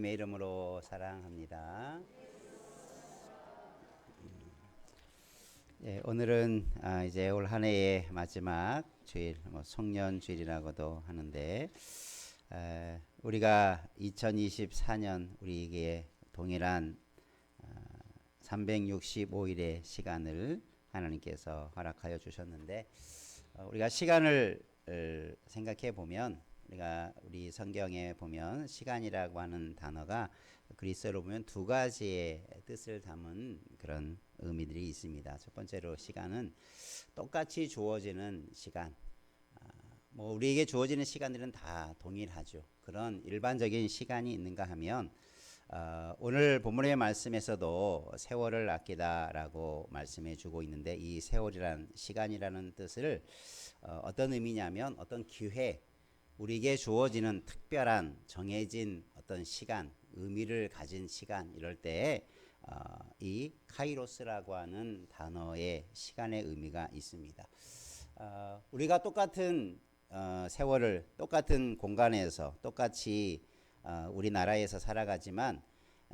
주님의 이름으로 사랑합니다. 오늘은 이제 올 한 해의 마지막 주일, 송년 주일이라고도 하는데, 우리가 2024년 우리에게 동일한 365일의 시간을 하나님께서 허락하여 주셨는데, 우리가 시간을 생각해 보면, 우리 성경에 보면 시간이라고 하는 단어가 그리스어로 보면 두 가지의 뜻을 담은 그런 의미들이 있습니다. 첫 번째로 시간은 똑같이 주어지는 시간. 우리에게 주어지는 시간들은 다 동일하죠. 그런 일반적인 시간이 있는가 하면 오늘 본문의 말씀에서도 세월을 아끼다라고 말씀해 주고 있는데, 이 세월이란 시간이라는 뜻을 어떤 의미냐면 어떤 기회, 우리에게 주어지는 특별한 정해진 어떤 시간, 의미를 가진 시간, 이럴 때에 이 카이로스라고 하는 단어의 시간의 의미가 있습니다. 우리가 똑같은 세월을 똑같은 공간에서 똑같이 우리나라에서 살아가지만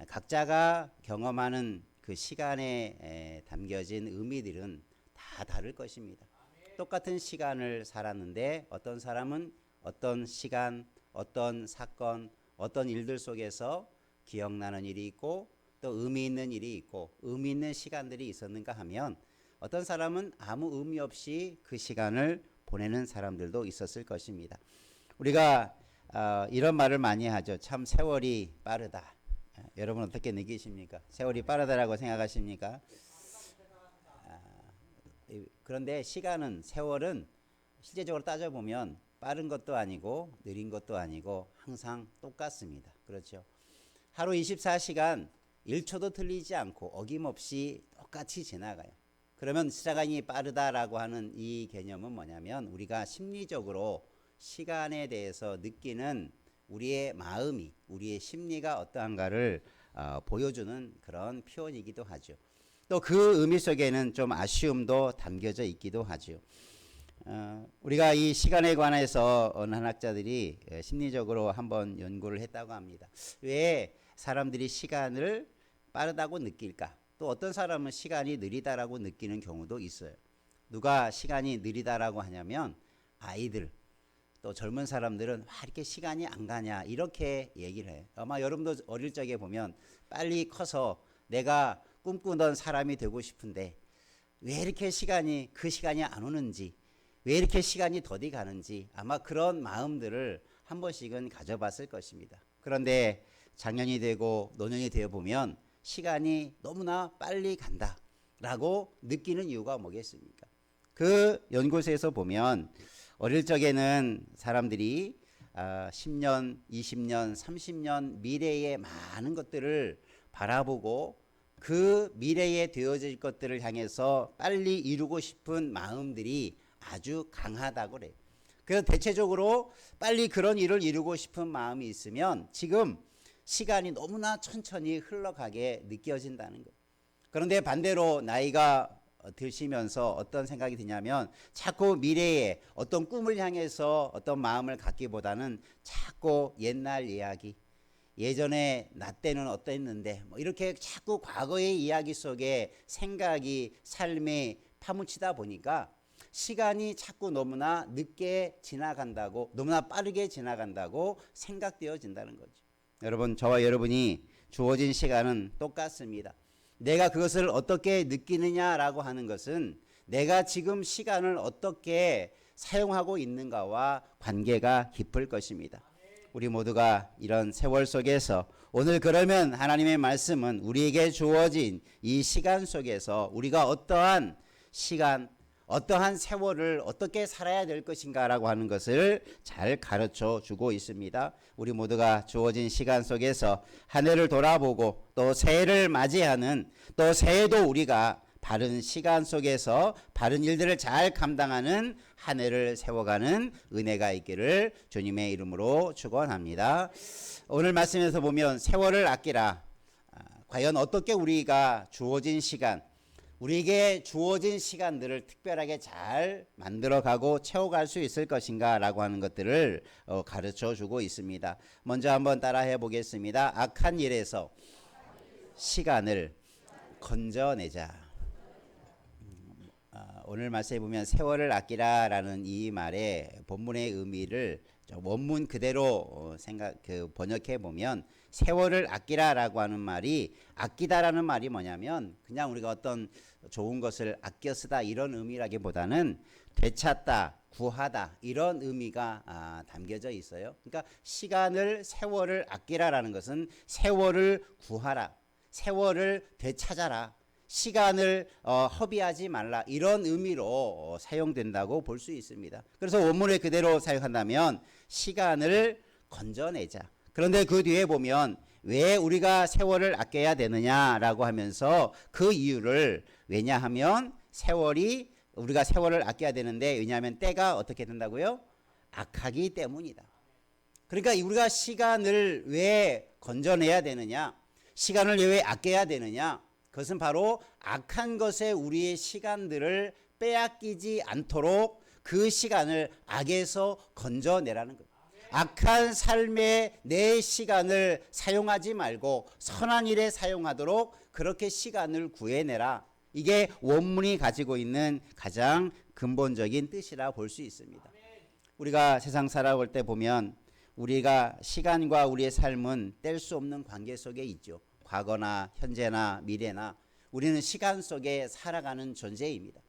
각자가 경험하는 그 시간에 담겨진 의미들은 다 다를 것입니다. 똑같은 시간을 살았는데 어떤 사람은 어떤 시간, 어떤 사건, 어떤 일들 속에서 기억나는 일이 있고 또 의미 있는 일이 있고 의미 있는 시간들이 있었는가 하면, 어떤 사람은 아무 의미 없이 그 시간을 보내는 사람들도 있었을 것입니다. 우리가 이런 말을 많이 하죠. 참 세월이 빠르다. 여러분 어떻게 느끼십니까? 세월이 빠르다라고 생각하십니까? 그런데 시간은, 세월은 실제적으로 따져보면 빠른 것도 아니고 느린 것도 아니고 항상 똑같습니다. 그렇죠? 하루 24시간 1초도 틀리지 않고 어김없이 똑같이 지나가요. 그러면 시간이 빠르다라고 하는 이 개념은 뭐냐면, 우리가 심리적으로 시간에 대해서 느끼는 우리의 마음이, 우리의 심리가 어떠한가를 보여주는 그런 표현이기도 하죠. 또 그 의미 속에는 좀 아쉬움도 담겨져 있기도 하죠. 우리가 이 시간에 관해서 어느 한학자들이 심리적으로 한번 연구를 했다고 합니다. 왜 사람들이 시간을 빠르다고 느낄까? 또 어떤 사람은 시간이 느리다라고 느끼는 경우도 있어요. 누가 시간이 느리다라고 하냐면 아이들, 또 젊은 사람들은 와, 이렇게 시간이 안 가냐 이렇게 얘기를 해요. 아마 여러분도 어릴 적에 보면 빨리 커서 내가 꿈꾸던 사람이 되고 싶은데 왜 이렇게 그 시간이 안 오는지, 왜 이렇게 시간이 더디 가는지 아마 그런 마음들을 한 번씩은 가져봤을 것입니다. 그런데 장년이 되고 노년이 되어 보면 시간이 너무나 빨리 간다라고 느끼는 이유가 뭐겠습니까? 그 연구소에서 보면 어릴 적에는 사람들이 10년, 20년, 30년 미래의 많은 것들을 바라보고 그 미래에 되어질 것들을 향해서 빨리 이루고 싶은 마음들이 아주 강하다고 그래요. 그래서 대체적으로 빨리 그런 일을 이루고 싶은 마음이 있으면 지금 시간이 너무나 천천히 흘러가게 느껴진다는 거예요. 그런데 반대로 나이가 드시면서 어떤 생각이 드냐면, 자꾸 미래에 어떤 꿈을 향해서 어떤 마음을 갖기보다는 자꾸 옛날 이야기, 예전에 나 때는 어땠는데 이렇게 자꾸 과거의 이야기 속에 생각이, 삶이 파묻히다 보니까 시간이 자꾸 너무나 늦게 지나간다고, 너무나 빠르게 지나간다고 생각되어진다는 거죠. 여러분, 저와 여러분이 주어진 시간은 똑같습니다. 내가 그것을 어떻게 느끼느냐라고 하는 것은 내가 지금 시간을 어떻게 사용하고 있는가와 관계가 깊을 것입니다. 우리 모두가 이런 세월 속에서, 오늘 그러면 하나님의 말씀은 우리에게 주어진 이 시간 속에서 우리가 어떠한 시간, 어떠한 세월을 어떻게 살아야 될 것인가라고 하는 것을 잘 가르쳐 주고 있습니다. 우리 모두가 주어진 시간 속에서 한 해를 돌아보고 또 새해를 맞이하는, 또 새해도 우리가 바른 시간 속에서 바른 일들을 잘 감당하는 한 해를 세워가는 은혜가 있기를 주님의 이름으로 축원합니다. 오늘 말씀에서 보면 세월을 아끼라. 과연 어떻게 우리가 주어진 시간, 우리에게 주어진 시간들을 특별하게 잘 만들어가고 채워갈 수 있을 것인가 라고 하는 것들을 가르쳐 주고 있습니다. 먼저 한번 따라해 보겠습니다. 악한 일에서 시간을 건져내자. 오늘 말씀에 보면 세월을 아끼라 라는 이 말의 본문의 의미를 원문 그대로 번역해 보면 세월을 아끼라라고 하는 말이 아끼다라는 말이 뭐냐면 그냥 우리가 어떤 좋은 것을 아껴 쓰다 이런 의미라기보다는 되찾다, 구하다 이런 의미가 담겨져 있어요. 그러니까 시간을 세월을 아끼라라는 것은 세월을 구하라, 세월을 되찾아라, 시간을 허비하지 말라 이런 의미로 사용된다고 볼 수 있습니다. 그래서 원문을 그대로 사용한다면 시간을 건져내자. 그런데 그 뒤에 보면 왜 우리가 세월을 아껴야 되느냐라고 하면서 그 이유를 왜냐하면 우리가 세월을 아껴야 되는데 왜냐하면 때가 어떻게 된다고요? 악하기 때문이다. 그러니까 우리가 시간을 왜 건져내야 되느냐? 시간을 왜 아껴야 되느냐? 그것은 바로 악한 것에 우리의 시간들을 빼앗기지 않도록 그 시간을 악에서 건져내라는 거예요. 악한 삶에 내 시간을 사용하지 말고 선한 일에 사용하도록 그렇게 시간을 구해내라. 이게 원문이 가지고 있는 가장 근본적인 뜻이라 볼 수 있습니다. 우리가 세상 살아올 때 보면 우리가 시간과 우리의 삶은 뗄 수 없는 관계 속에 있죠. 과거나 현재나 미래나 우리는 시간 속에 살아가는 존재입니다.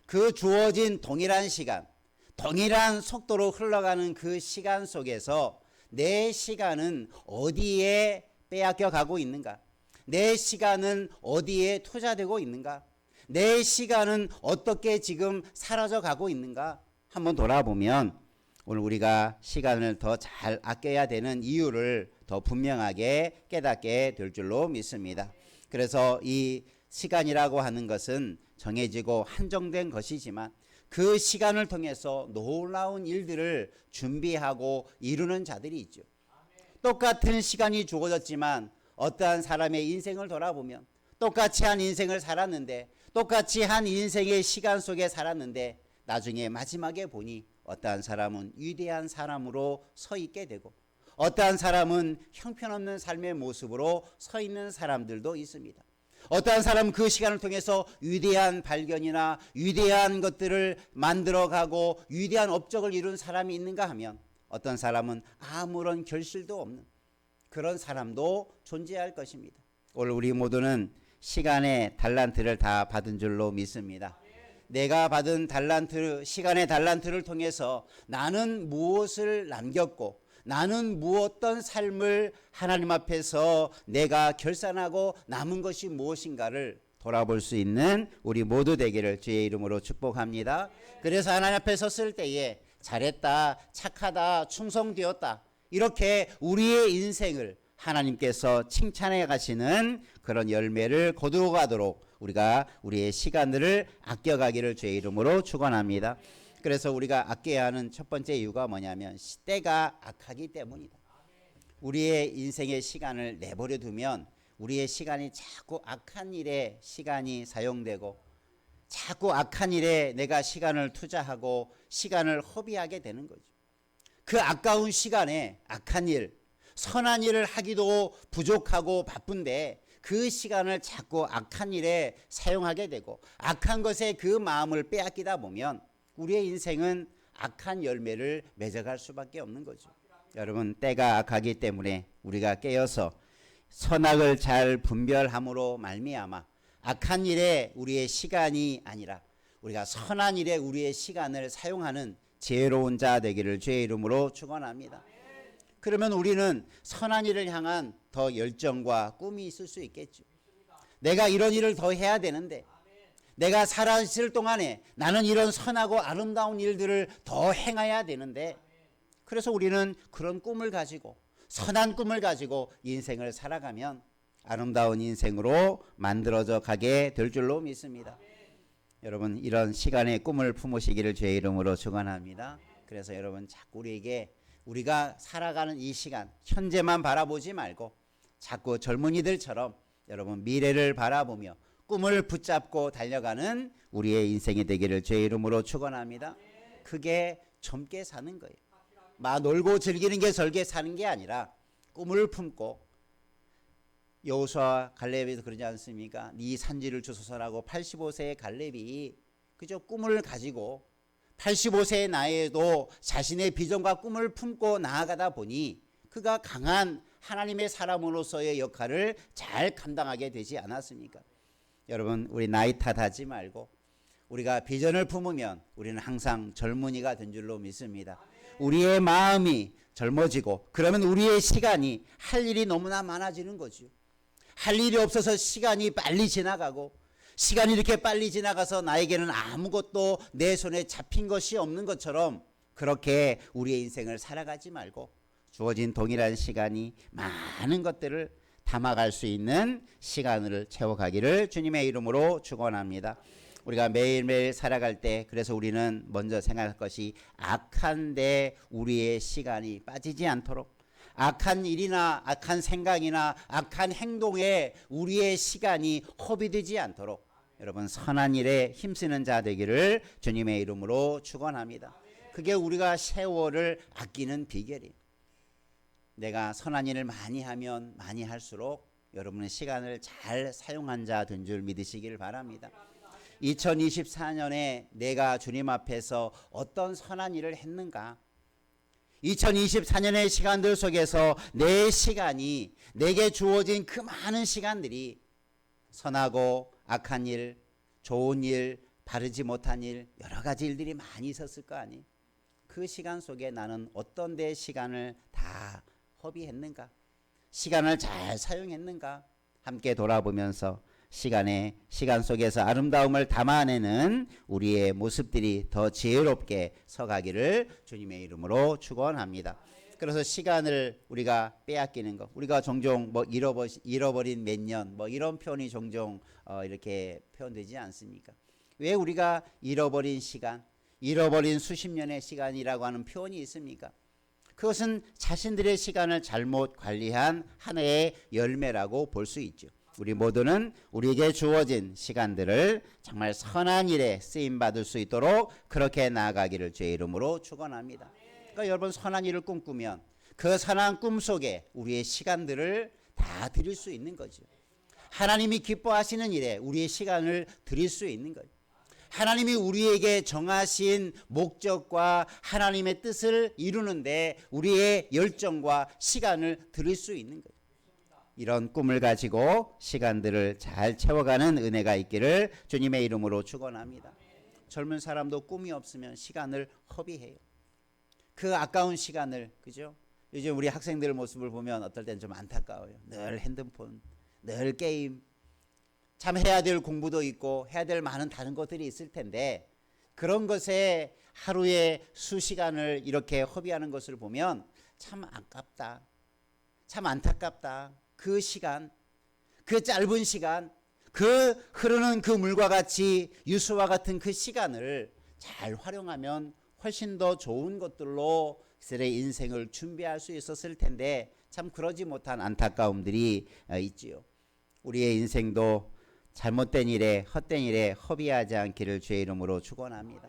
그 주어진 동일한 시간, 동일한 속도로 흘러가는 그 시간 속에서 내 시간은 어디에 빼앗겨 가고 있는가? 내 시간은 어디에 투자되고 있는가? 내 시간은 어떻게 지금 사라져 가고 있는가? 한번 돌아보면 오늘 우리가 시간을 더 잘 아껴야 되는 이유를 더 분명하게 깨닫게 될 줄로 믿습니다. 그래서 이 시간이라고 하는 것은 정해지고 한정된 것이지만 그 시간을 통해서 놀라운 일들을 준비하고 이루는 자들이 있죠. 똑같은 시간이 주어졌지만 어떠한 사람의 인생을 돌아보면 똑같이 한 인생을 살았는데 똑같이 한 인생의 시간 속에 살았는데 나중에 마지막에 보니 어떠한 사람은 위대한 사람으로 서 있게 되고 어떠한 사람은 형편없는 삶의 모습으로 서 있는 사람들도 있습니다. 어떠한 사람은 그 시간을 통해서 위대한 발견이나 위대한 것들을 만들어가고 위대한 업적을 이룬 사람이 있는가 하면 어떤 사람은 아무런 결실도 없는 그런 사람도 존재할 것입니다. 오늘 우리 모두는 시간의 달란트를 다 받은 줄로 믿습니다. 내가 받은 시간의 달란트를 통해서 나는 무엇을 남겼고 나는 무엇던 삶을 하나님 앞에서 내가 결산하고 남은 것이 무엇인가를 돌아볼 수 있는 우리 모두 되기를 주의 이름으로 축복합니다. 그래서 하나님 앞에 섰을 때에 잘했다, 착하다, 충성되었다 이렇게 우리의 인생을 하나님께서 칭찬해 가시는 그런 열매를 거두어가도록 우리가 우리의 시간들을 아껴가기를 주의 이름으로 축원합니다. 그래서 우리가 아껴야 하는 첫 번째 이유가 뭐냐면 때가 악하기 때문이다. 우리의 인생의 시간을 내버려 두면 우리의 시간이 자꾸 악한 일에 시간이 사용되고 자꾸 악한 일에 내가 시간을 투자하고 시간을 허비하게 되는 거죠. 그 아까운 시간에 악한 일, 선한 일을 하기도 부족하고 바쁜데 그 시간을 자꾸 악한 일에 사용하게 되고 악한 것에 그 마음을 빼앗기다 보면 우리의 인생은 악한 열매를 맺어갈 수밖에 없는 거죠. 여러분 때가 악하기 때문에 우리가 깨어서 선악을 잘 분별함으로 말미암아 악한 일에 우리의 시간이 아니라 우리가 선한 일에 우리의 시간을 사용하는 지혜로운 자 되기를 주의 이름으로 축원합니다. 그러면 우리는 선한 일을 향한 더 열정과 꿈이 있을 수 있겠죠. 내가 이런 일을 더 해야 되는데 내가 살아있을 동안에 나는 이런 선하고 아름다운 일들을 더 행해야 되는데 그래서 우리는 그런 꿈을 가지고 선한 꿈을 가지고 인생을 살아가면 아름다운 인생으로 만들어져 가게 될 줄로 믿습니다. 여러분 이런 시간의 꿈을 품으시기를 주의 이름으로 축원합니다. 그래서 여러분 자꾸 우리가 살아가는 이 시간 현재만 바라보지 말고 자꾸 젊은이들처럼 여러분 미래를 바라보며 꿈을 붙잡고 달려가는 우리의 인생이 되기를 주의 이름으로 축원합니다. 그게 젊게 사는 거예요. 막 놀고 즐기는 게 젊게 사는 게 아니라 꿈을 품고, 여호수아 갈렙에도 그러지 않습니까? 네 산지를 주소서라고 85세의 갈렙이 그저 꿈을 가지고 85세의 나이에도 자신의 비전과 꿈을 품고 나아가다 보니 그가 강한 하나님의 사람으로서의 역할을 잘 감당하게 되지 않았습니까? 여러분, 우리 나이 탓하지 말고 우리가 비전을 품으면 우리는 항상 젊은이가 된 줄로 믿습니다. 우리의 마음이 젊어지고 그러면 우리의 시간이 할 일이 너무나 많아지는 거죠. 할 일이 없어서 시간이 빨리 지나가고, 시간이 이렇게 빨리 지나가서 나에게는 아무것도 내 손에 잡힌 것이 없는 것처럼 그렇게 우리의 인생을 살아가지 말고 주어진 동일한 시간이 많은 것들을 담아갈 수 있는 시간을 채워가기를 주님의 이름으로 축원합니다. 우리가 매일매일 살아갈 때 그래서 우리는 먼저 생각할 것이 악한 데 우리의 시간이 빠지지 않도록, 악한 일이나 악한 생각이나 악한 행동에 우리의 시간이 허비되지 않도록 여러분 선한 일에 힘쓰는 자 되기를 주님의 이름으로 축원합니다. 그게 우리가 세월을 아끼는 비결이에요. 내가 선한 일을 많이 하면 많이 할수록 여러분의 시간을 잘 사용한 자 된 줄 믿으시길 바랍니다. 2024년에 내가 주님 앞에서 어떤 선한 일을 했는가? 2024년의 시간들 속에서 내 시간이, 내게 주어진 그 많은 시간들이 선하고 악한 일, 좋은 일, 바르지 못한 일, 여러 가지 일들이 많이 있었을 거 아니에요. 그 시간 속에 나는 어떤 데 시간을 다 허비했는가? 시간을 잘 사용했는가? 함께 돌아보면서 시간 속에서 아름다움을 담아내는 우리의 모습들이 더 지혜롭게 서가기를 주님의 이름으로 축원합니다. 그래서 시간을 우리가 빼앗기는 것, 우리가 종종 뭐 잃어버린 몇 년, 뭐 이런 표현이 종종 이렇게 표현되지 않습니까? 왜 우리가 잃어버린 시간, 잃어버린 수십 년의 시간이라고 하는 표현이 있습니까? 그것은 자신들의 시간을 잘못 관리한 하나의 열매라고 볼 수 있죠. 우리 모두는 우리에게 주어진 시간들을 정말 선한 일에 쓰임 받을 수 있도록 그렇게 나아가기를 주의 이름으로 축원합니다. 그러니까 여러분 선한 일을 꿈꾸면 그 선한 꿈 속에 우리의 시간들을 다 드릴 수 있는 거죠. 하나님이 기뻐하시는 일에 우리의 시간을 드릴 수 있는 거예요. 하나님이 우리에게 정하신 목적과 하나님의 뜻을 이루는데 우리의 열정과 시간을 드릴 수 있는 거예요. 이런 꿈을 가지고 시간들을 잘 채워가는 은혜가 있기를 주님의 이름으로 축원합니다. 젊은 사람도 꿈이 없으면 시간을 허비해요. 그 아까운 시간을, 그죠? 요즘 우리 학생들 모습을 보면 어떨 땐 좀 안타까워요. 늘 핸드폰, 늘 게임. 참 해야 될 공부도 있고 해야 될 많은 다른 것들이 있을 텐데 그런 것에 하루에 수시간을 이렇게 허비하는 것을 보면 참 아깝다. 참 안타깝다. 그 시간, 그 짧은 시간, 그 흐르는 그 물과 같이 유수와 같은 그 시간을 잘 활용하면 훨씬 더 좋은 것들로 그들의 인생을 준비할 수 있었을 텐데 참 그러지 못한 안타까움들이 있지요. 우리의 인생도 잘못된 일에 헛된 일에 허비하지 않기를 주의 이름으로 축원합니다.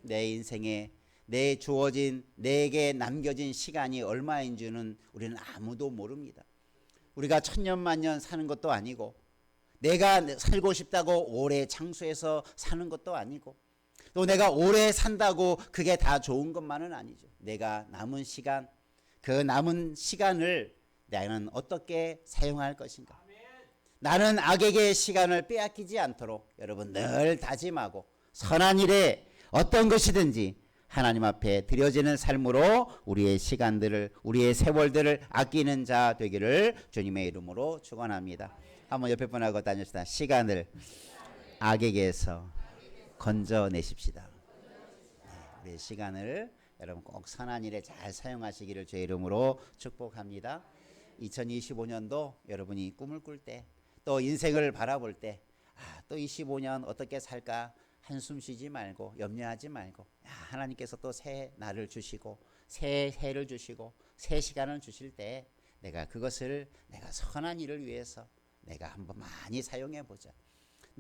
내 인생에 내 주어진 내게 남겨진 시간이 얼마인 줄은 우리는 아무도 모릅니다. 우리가 천년만년 사는 것도 아니고 내가 살고 싶다고 오래 장수해서 사는 것도 아니고 또 내가 오래 산다고 그게 다 좋은 것만은 아니죠. 내가 남은 시간, 그 남은 시간을 나는 어떻게 사용할 것인가. 나는 악에게 시간을 빼앗기지 않도록 여러분 늘 다짐하고 선한 일에 어떤 것이든지 하나님 앞에 드려지는 삶으로 우리의 시간들을, 우리의 세월들을 아끼는 자 되기를 주님의 이름으로 축원합니다. 한번 옆에 분하고 다니시다. 시간을 악에게서 건져내십시다. 네, 우리의 시간을 여러분 꼭 선한 일에 잘 사용하시기를 주의 이름으로 축복합니다. 2025년도 여러분이 꿈을 꿀 때 또 인생을 바라볼 때 또 25년 어떻게 살까 한숨 쉬지 말고 염려하지 말고 하나님께서 또 새 날을 주시고 새 해를 주시고 새 시간을 주실 때 내가 그것을 내가 선한 일을 위해서 내가 한번 많이 사용해 보자.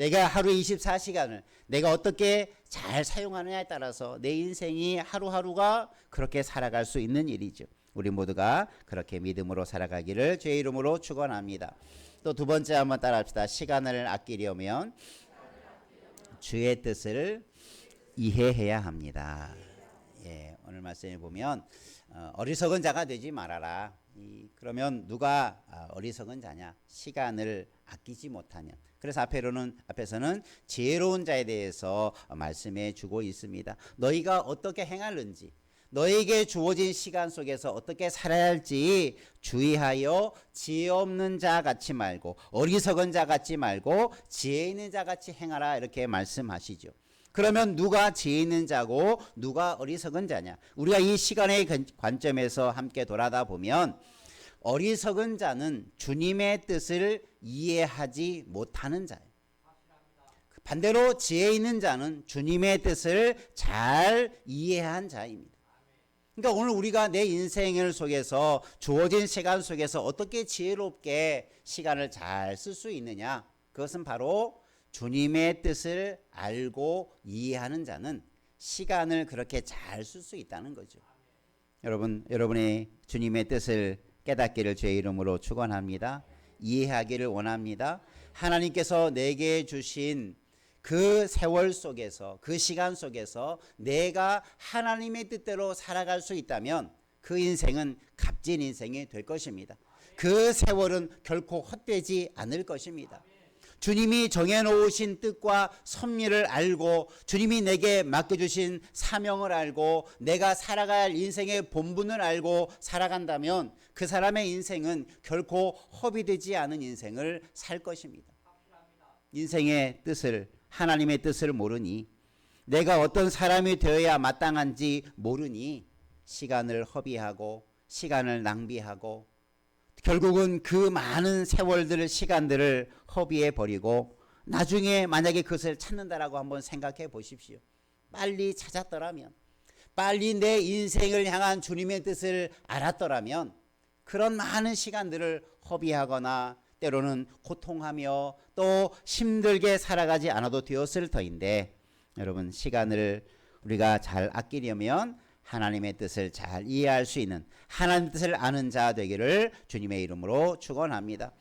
내가 하루 24시간을 내가 어떻게 잘 사용하느냐에 따라서 내 인생이 하루하루가 그렇게 살아갈 수 있는 일이죠. 우리 모두가 그렇게 믿음으로 살아가기를 주의 이름으로 축원합니다. 또 두 번째 한번 따라합시다. 시간을 아끼려면 주의 뜻을 이해해야 합니다. 예, 오늘 말씀에 보면 어리석은 자가 되지 말아라. 그러면 누가 어리석은 자냐? 시간을 아끼지 못하냐. 그래서 앞에서는 지혜로운 자에 대해서 말씀해 주고 있습니다. 너희가 어떻게 행하는지, 너에게 주어진 시간 속에서 어떻게 살아야 할지 주의하여 지혜 없는 자 같이 말고 어리석은 자 같지 말고 지혜 있는 자 같이 행하라, 이렇게 말씀하시죠. 그러면 누가 지혜 있는 자고 누가 어리석은 자냐? 우리가 이 시간의 관점에서 함께 돌아다 보면 어리석은 자는 주님의 뜻을 이해하지 못하는 자예요. 반대로 지혜 있는 자는 주님의 뜻을 잘 이해한 자입니다. 그러니까 오늘 우리가 내 인생을 속에서 주어진 시간 속에서 어떻게 지혜롭게 시간을 잘 쓸 수 있느냐? 그것은 바로 주님의 뜻을 알고 이해하는 자는 시간을 그렇게 잘 쓸 수 있다는 거죠. 여러분의 주님의 뜻을 깨닫기를 주의 이름으로 축원합니다. 이해하기를 원합니다. 하나님께서 내게 주신 그 세월 속에서, 그 시간 속에서 내가 하나님의 뜻대로 살아갈 수 있다면 그 인생은 값진 인생이 될 것입니다. 그 세월은 결코 헛되지 않을 것입니다. 주님이 정해놓으신 뜻과 섭리를 알고 주님이 내게 맡겨주신 사명을 알고 내가 살아가야 할 인생의 본분을 알고 살아간다면 그 사람의 인생은 결코 허비되지 않은 인생을 살 것입니다. 인생의 뜻을, 하나님의 뜻을 모르니, 내가 어떤 사람이 되어야 마땅한지 모르니 시간을 허비하고 시간을 낭비하고 결국은 그 많은 세월들을, 시간들을 허비해 버리고 나중에 만약에 그것을 찾는다라고 한번 생각해 보십시오. 빨리 찾았더라면, 빨리 내 인생을 향한 주님의 뜻을 알았더라면 그런 많은 시간들을 허비하거나 때로는 고통하며 또 힘들게 살아가지 않아도 되었을 터인데, 여러분, 시간을 우리가 잘 아끼려면 하나님의 뜻을 잘 이해할 수 있는, 하나님의 뜻을 아는 자 되기를 주님의 이름으로 축원합니다.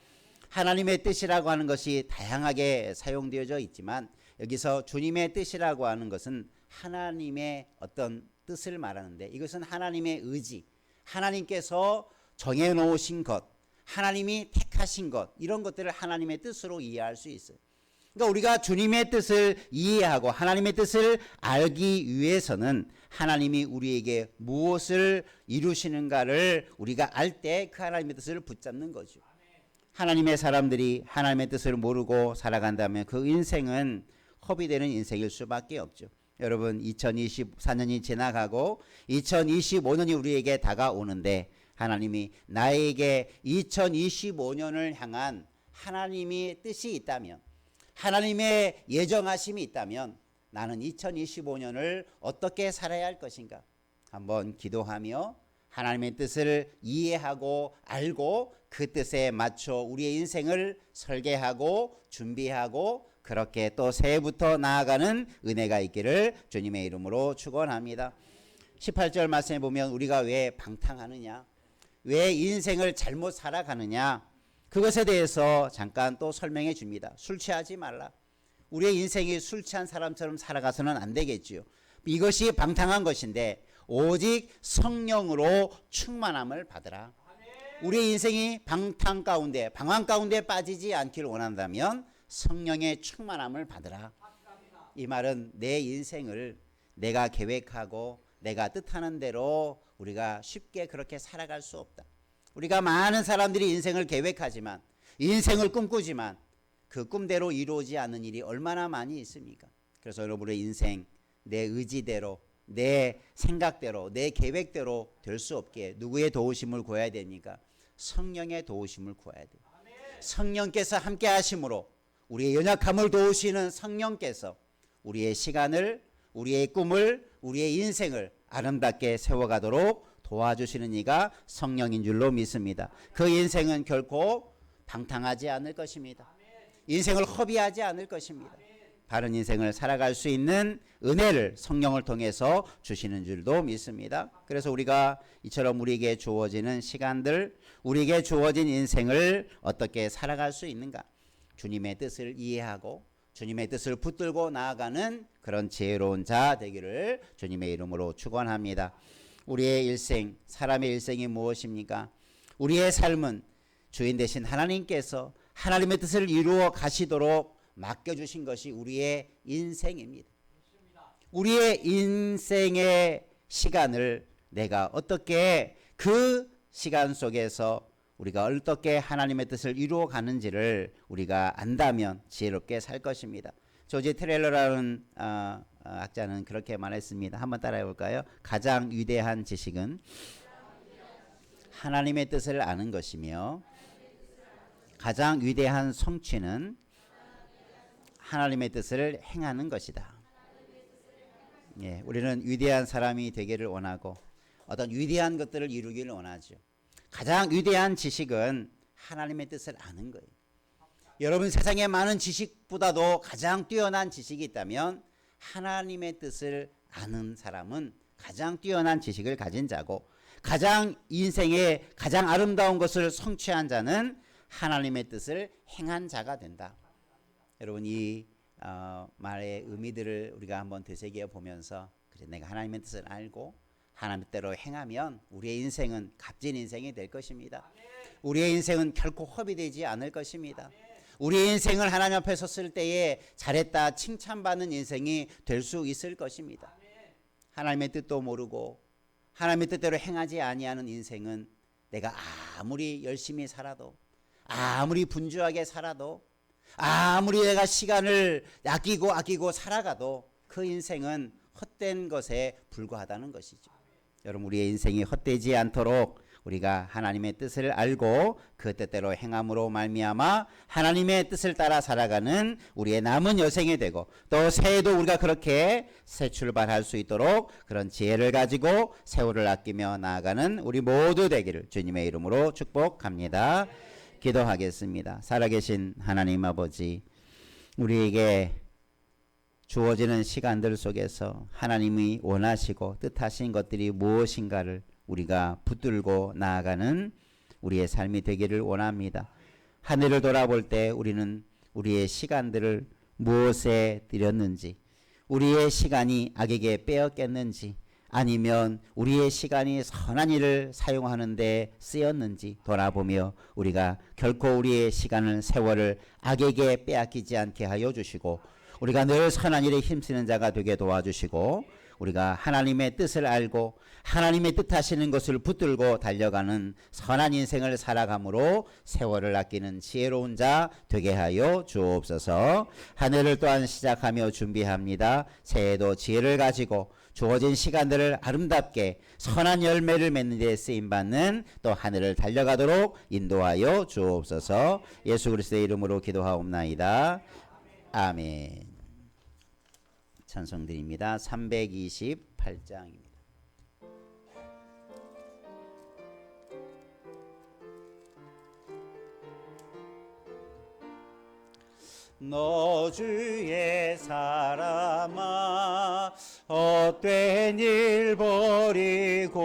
하나님의 뜻이라고 하는 것이 다양하게 사용되어져 있지만 여기서 주님의 뜻이라고 하는 것은 하나님의 어떤 뜻을 말하는데, 이것은 하나님의 의지, 하나님께서 정해놓으신 것, 하나님이 택하신 것, 이런 것들을 하나님의 뜻으로 이해할 수 있어요. 그러니까 우리가 주님의 뜻을 이해하고 하나님의 뜻을 알기 위해서는 하나님이 우리에게 무엇을 이루시는가를 우리가 알 때 그 하나님의 뜻을 붙잡는 거죠. 하나님의 사람들이 하나님의 뜻을 모르고 살아간다면 그 인생은 허비되는 인생일 수밖에 없죠. 여러분, 2024년이 지나가고 2025년이 우리에게 다가오는데 하나님이 나에게 2025년을 향한 하나님의 뜻이 있다면, 하나님의 예정하심이 있다면 나는 2025년을 어떻게 살아야 할 것인가? 한번 기도하며 하나님의 뜻을 이해하고 알고 그 뜻에 맞춰 우리의 인생을 설계하고 준비하고 그렇게 또 새해부터 나아가는 은혜가 있기를 주님의 이름으로 축원합니다. 18절 말씀에 보면 우리가 왜 방탕하느냐, 왜 인생을 잘못 살아가느냐, 그것에 대해서 잠깐 또 설명해 줍니다. 술 취하지 말라. 우리의 인생이 술 취한 사람처럼 살아가서는 안 되겠지요. 이것이 방탕한 것인데 오직 성령으로 충만함을 받으라. 우리의 인생이 방탕 가운데, 방황 가운데 빠지지 않기를 원한다면 성령의 충만함을 받으라. 이 말은 내 인생을 내가 계획하고 내가 뜻하는 대로 우리가 쉽게 그렇게 살아갈 수 없다. 우리가 많은 사람들이 인생을 계획하지만, 인생을 꿈꾸지만 그 꿈대로 이루어지지 않는 일이 얼마나 많이 있습니까? 그래서 여러분의 인생 내 의지대로, 내 생각대로, 내 계획대로 될 수 없게 누구의 도우심을 구해야 됩니까? 성령의 도우심을 구해야 돼요. 성령께서 함께 하심으로, 우리의 연약함을 도우시는 성령께서 우리의 시간을, 우리의 꿈을, 우리의 인생을 아름답게 세워가도록 도와주시는 이가 성령인 줄로 믿습니다. 그 인생은 결코 방탕하지 않을 것입니다. 인생을 허비하지 않을 것입니다. 바른 인생을 살아갈 수 있는 은혜를 성령을 통해서 주시는 줄도 믿습니다. 그래서 우리가 이처럼 우리에게 주어지는 시간들, 우리에게 주어진 인생을 어떻게 살아갈 수 있는가? 주님의 뜻을 이해하고 주님의 뜻을 붙들고 나아가는 그런 지혜로운 자 되기를 주님의 이름으로 축원합니다. 우리의 일생, 사람의 일생이 무엇입니까? 우리의 삶은 주인 되신 하나님께서 하나님의 뜻을 이루어 가시도록 맡겨주신 것이 우리의 인생입니다. 우리의 인생의 시간을 내가 어떻게 그 시간 속에서 우리가 어떻게 하나님의 뜻을 이루어 가는지를 우리가 안다면 지혜롭게 살 것입니다. 조지 트레일러라는 학자는 그렇게 말했습니다. 한번 따라해 볼까요? 가장 위대한 지식은 하나님의 뜻을 아는 것이며 가장 위대한 성취는 하나님의 뜻을 행하는 것이다. 예, 우리는 위대한 사람이 되기를 원하고 어떤 위대한 것들을 이루기를 원하죠. 가장 위대한 지식은 하나님의 뜻을 아는 거예요. 여러분 세상에 많은 지식보다도 가장 뛰어난 지식이 있다면 하나님의 뜻을 아는 사람은 가장 뛰어난 지식을 가진 자고 가장 인생의 가장 아름다운 것을 성취한 자는 하나님의 뜻을 행한 자가 된다. 여러분 이 말의 의미들을 우리가 한번 되새겨 보면서 그래 내가 하나님의 뜻을 알고 하나님의 뜻대로 행하면 우리의 인생은 값진 인생이 될 것입니다. 우리의 인생은 결코 허비되지 않을 것입니다. 우리의 인생을 하나님 앞에 섰을 때에 잘했다 칭찬받는 인생이 될 수 있을 것입니다. 하나님의 뜻도 모르고 하나님의 뜻대로 행하지 아니하는 인생은 내가 아무리 열심히 살아도 아무리 분주하게 살아도 아무리 내가 시간을 아끼고 살아가도 그 인생은 헛된 것에 불과하다는 것이죠. 여러분 우리의 인생이 헛되지 않도록 우리가 하나님의 뜻을 알고 그 뜻대로 행함으로 말미암아 하나님의 뜻을 따라 살아가는 우리의 남은 여생이 되고 또 새해도 우리가 그렇게 새 출발할 수 있도록 그런 지혜를 가지고 세월을 아끼며 나아가는 우리 모두 되기를 주님의 이름으로 축복합니다. 기도하겠습니다. 살아계신 하나님 아버지, 우리에게 주어지는 시간들 속에서 하나님이 원하시고 뜻하신 것들이 무엇인가를 우리가 붙들고 나아가는 우리의 삶이 되기를 원합니다. 하늘을 돌아볼 때 우리는 우리의 시간들을 무엇에 드렸는지, 우리의 시간이 악에게 빼앗겼는지, 아니면 우리의 시간이 선한 일을 사용하는 데 쓰였는지 돌아보며 우리가 결코 우리의 시간을 세월을 악에게 빼앗기지 않게 하여 주시고 우리가 늘 선한 일에 힘쓰는 자가 되게 도와주시고 우리가 하나님의 뜻을 알고 하나님의 뜻하시는 것을 붙들고 달려가는 선한 인생을 살아감으로 세월을 아끼는 지혜로운 자 되게 하여 주옵소서. 한 해를 또한 시작하며 준비합니다. 새해도 지혜를 가지고 주어진 시간들을 아름답게 선한 열매를 맺는 데 쓰임받는 또 한 해를 달려가도록 인도하여 주옵소서. 예수 그리스도의 이름으로 기도하옵나이다. 아멘. 찬송드립니다. 328장입니다. 너 주의 사람아 헛된 일 버리고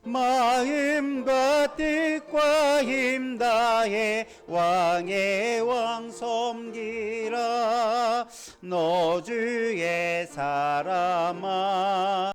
마음과 뜻과 힘 다해 왕의 왕 섬기라. 너 주의 사람아